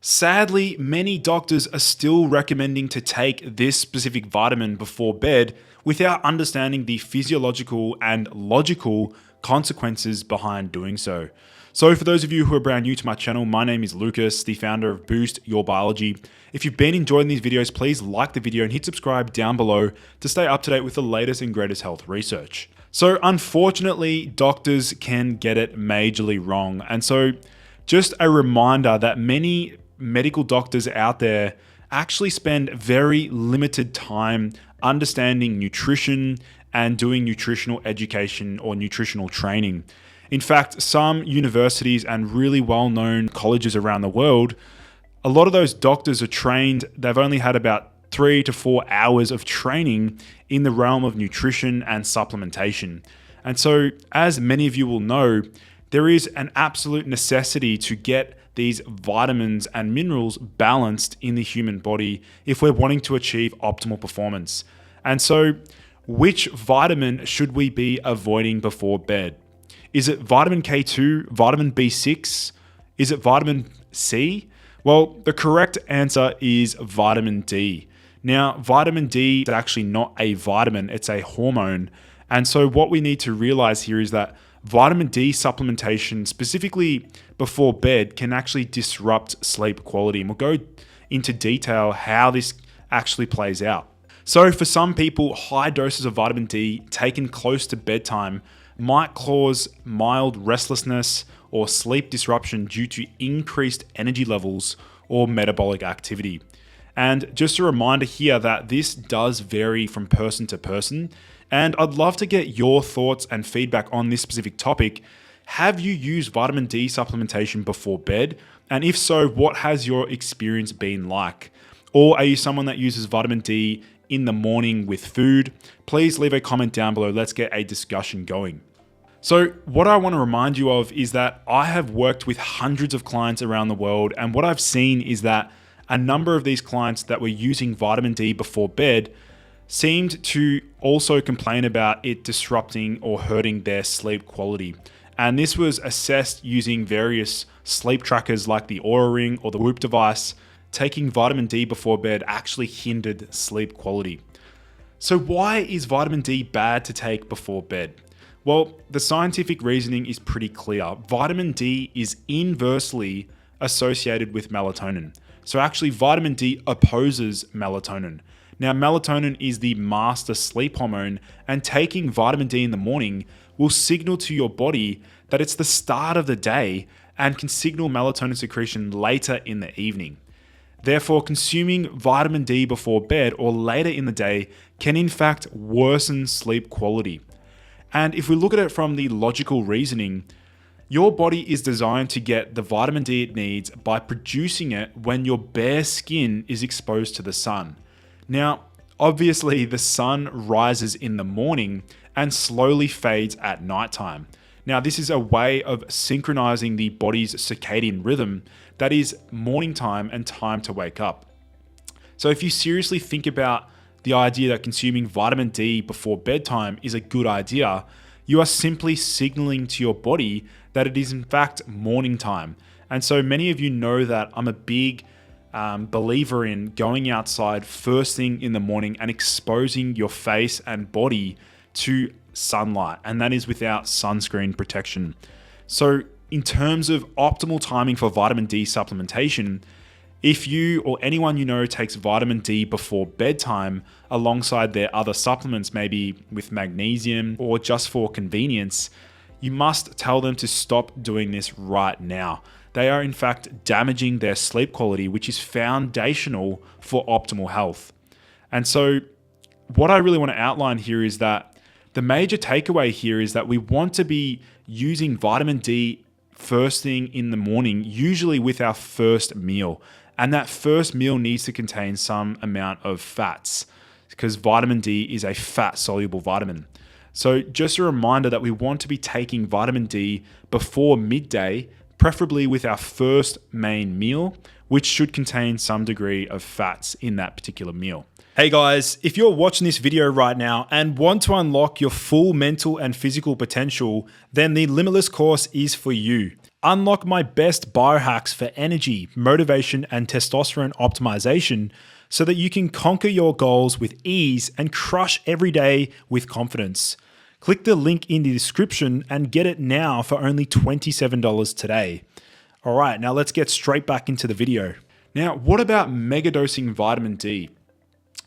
Sadly, many doctors are still recommending to take this specific vitamin before bed without understanding the physiological and logical consequences behind doing so. So for those of you who are brand new to my channel, my name is Lucas, the founder of Boost Your Biology. If you've been enjoying these videos, please like the video and hit subscribe down below to stay up to date with the latest and greatest health research. So unfortunately, doctors can get it majorly wrong. And so just a reminder that many medical doctors out there actually spend very limited time understanding nutrition and doing nutritional education or nutritional training. In fact, some universities and really well-known colleges around the world, a lot of those doctors are trained, they've only had about 3 to 4 hours of training in the realm of nutrition and supplementation. And so, as many of you will know, there is an absolute necessity to get these vitamins and minerals balanced in the human body if we're wanting to achieve optimal performance. And so, which vitamin should we be avoiding before bed? Is it vitamin K2, vitamin B6? Is it vitamin C? Well, the correct answer is vitamin D. Now, vitamin D is actually not a vitamin, it's a hormone. And so what we need to realize here is that vitamin D supplementation, specifically before bed, can actually disrupt sleep quality. And we'll go into detail how this actually plays out. So for some people, high doses of vitamin D taken close to bedtime might cause mild restlessness or sleep disruption due to increased energy levels or metabolic activity. And just a reminder here that this does vary from person to person. And I'd love to get your thoughts and feedback on this specific topic. Have you used vitamin D supplementation before bed? And if so, what has your experience been like? Or are you someone that uses vitamin D in the morning with food? Please leave a comment down below. Let's get a discussion going. So what I want to remind you of is that I have worked with hundreds of clients around the world, and what I've seen is that a number of these clients that were using vitamin D before bed seemed to also complain about it disrupting or hurting their sleep quality. And this was assessed using various sleep trackers like the Oura Ring or the Whoop device. Taking vitamin D before bed actually hindered sleep quality. So why is vitamin D bad to take before bed? Well, the scientific reasoning is pretty clear. Vitamin D is inversely associated with melatonin. So actually, vitamin D opposes melatonin. Now, melatonin is the master sleep hormone, and taking vitamin D in the morning will signal to your body that it's the start of the day and can signal melatonin secretion later in the evening. Therefore, consuming vitamin D before bed or later in the day can in fact worsen sleep quality. And if we look at it from the logical reasoning, your body is designed to get the vitamin D it needs by producing it when your bare skin is exposed to the sun. Now, obviously the sun rises in the morning and slowly fades at nighttime. Now, this is a way of synchronizing the body's circadian rhythm, that is morning time and time to wake up. So if you seriously think about the idea that consuming vitamin D before bedtime is a good idea, you are simply signaling to your body that it is in fact morning time. And so many of you know that I'm a big believer in going outside first thing in the morning and exposing your face and body to sunlight, and that is without sunscreen protection. So in terms of optimal timing for vitamin D supplementation, if you or anyone you know takes vitamin D before bedtime alongside their other supplements, maybe with magnesium or just for convenience, you must tell them to stop doing this right now. They are in fact damaging their sleep quality, which is foundational for optimal health. And so what I really want to outline here is that the major takeaway here is that we want to be using vitamin D first thing in the morning, usually with our first meal. And that first meal needs to contain some amount of fats because vitamin D is a fat-soluble vitamin. So just a reminder that we want to be taking vitamin D before midday, preferably with our first main meal, which should contain some degree of fats in that particular meal. Hey guys, if you're watching this video right now and want to unlock your full mental and physical potential, then the Limitless course is for you. Unlock my best biohacks for energy, motivation, and testosterone optimization so that you can conquer your goals with ease and crush every day with confidence. Click the link in the description and get it now for only $27 today. All right, now let's get straight back into the video. Now, what about megadosing vitamin D?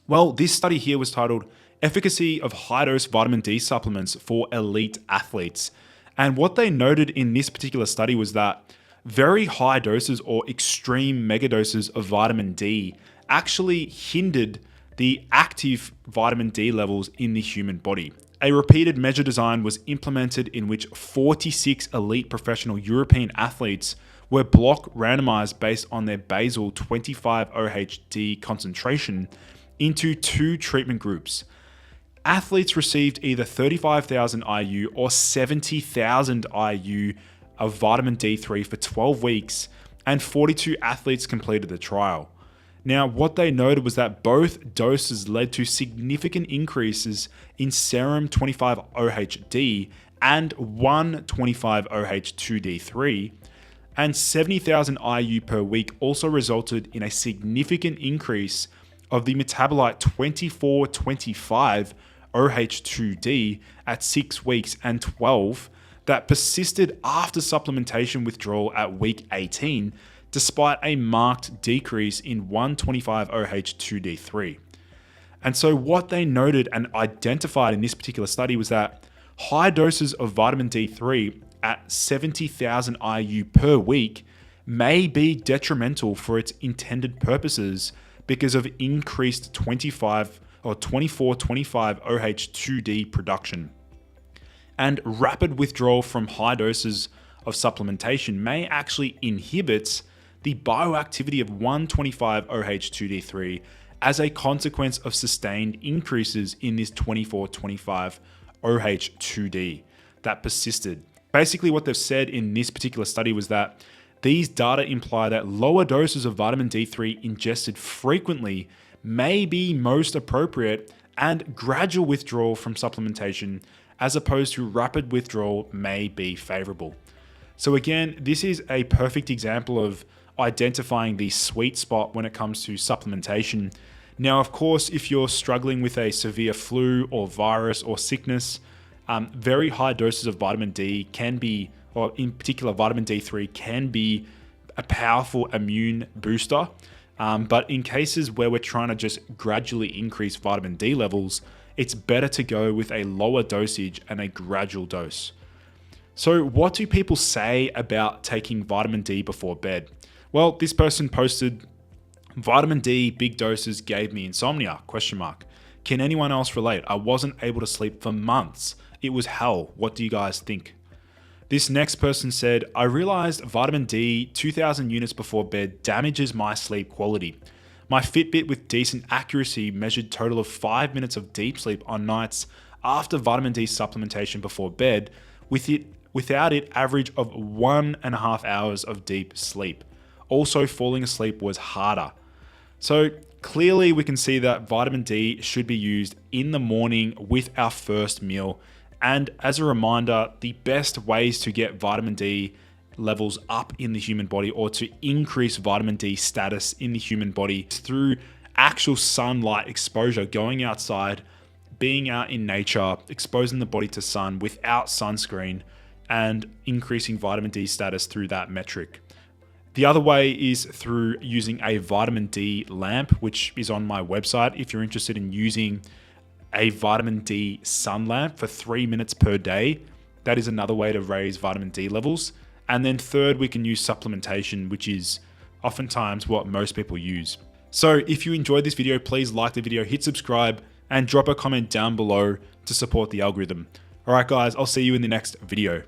Well, this study here was titled Efficacy of High-Dose Vitamin D Supplements for Elite Athletes. And what they noted in this particular study was that very high doses or extreme megadoses of vitamin D actually hindered the active vitamin D levels in the human body. A repeated measure design was implemented in which 46 elite professional European athletes were block randomized based on their basal 25 OHD concentration into two treatment groups. Athletes received either 35,000 IU or 70,000 IU of vitamin D3 for 12 weeks, and 42 athletes completed the trial. Now, what they noted was that both doses led to significant increases in serum 25-OHD and 1,25-OH2D3, and 70,000 IU per week also resulted in a significant increase of the metabolite 24-25 OH2D at 6 weeks and 12 that persisted after supplementation withdrawal at week 18, despite a marked decrease in 125 OH2D3. And so what they noted and identified in this particular study was that high doses of vitamin D3 at 70,000 IU per week may be detrimental for its intended purposes because of increased 24-25 OH2D production. And rapid withdrawal from high doses of supplementation may actually inhibit the bioactivity of 125 OH2D3 as a consequence of sustained increases in this 24-25 OH2D that persisted. Basically, what they've said in this particular study was that these data imply that lower doses of vitamin D3 ingested frequently may be most appropriate and gradual withdrawal from supplementation as opposed to rapid withdrawal may be favorable. So again, this is a perfect example of identifying the sweet spot when it comes to supplementation. Now, of course, if you're struggling with a severe flu or virus or sickness, very high doses of vitamin D can be, or in particular vitamin D3 can be a powerful immune booster. But in cases where we're trying to just gradually increase vitamin D levels, it's better to go with a lower dosage and a gradual dose. So what do people say about taking vitamin D before bed? Well, this person posted, vitamin D big doses gave me insomnia, ? Can anyone else relate? I wasn't able to sleep for months. It was hell. What do you guys think? This next person said, I realized vitamin D 2,000 units before bed damages my sleep quality. My Fitbit with decent accuracy measured total of 5 minutes of deep sleep on nights after vitamin D supplementation before bed, without it average of 1.5 hours of deep sleep. Also, falling asleep was harder. So clearly we can see that vitamin D should be used in the morning with our first meal. And as a reminder, the best ways to get vitamin D levels up in the human body or to increase vitamin D status in the human body is through actual sunlight exposure, going outside, being out in nature, exposing the body to sun without sunscreen, and increasing vitamin D status through that metric. The other way is through using a vitamin D lamp, which is on my website if you're interested in using a vitamin D sun lamp for 3 minutes per day. That is another way to raise vitamin D levels. And then third, we can use supplementation, which is oftentimes what most people use. So if you enjoyed this video, please like the video, hit subscribe, and drop a comment down below to support the algorithm. All right, guys, I'll see you in the next video.